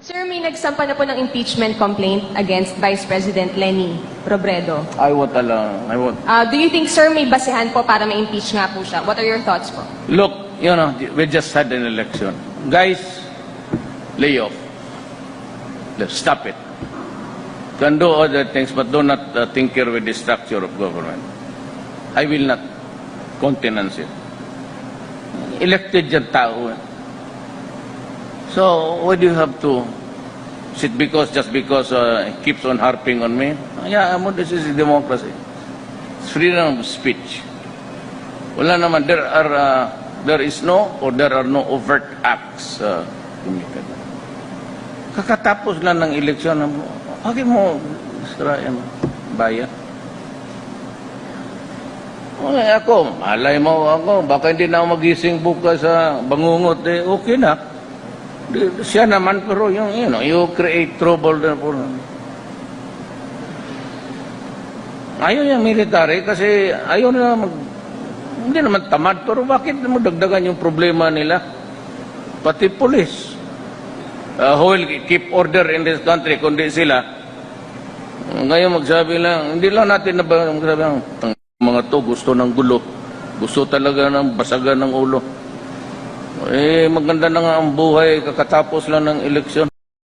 Sir, may nagsampa na po ng impeachment complaint against Vice President Leni Robredo. I won't allow. Do you think, sir, may basehan po para ma-impeach nga po siya? What are your thoughts po? Look, we just had an election. Guys, lay off. Let's stop it. Can do other things, but do not tinker with the structure of government. I will not countenance it. Elected yung tao. So, why do you have to sit just because he keeps on harping on me? Yeah, this is democracy. It's freedom of speech. Wala naman, there is no or there are no overt acts committed. Kakatapos lang ng eleksyon, bakit mo sirayan bayan? Okay, ako, malay mo ako, baka hindi na ako magising bukas sa bangungot, okay na. Siya naman, pero yung, you create trouble na po. Ayaw yung military kasi ayaw na hindi naman tamad, pero bakit mo dagdagan yung problema nila? Pati police. Who will keep order in this country, kundi sila. Ngayon magsabi lang, hindi lang natin na magsabi lang, mga to gusto ng gulo. Gusto talaga ng basagan ng ulo. Maganda na nga ang buhay kakatapos lang ng eleksyon.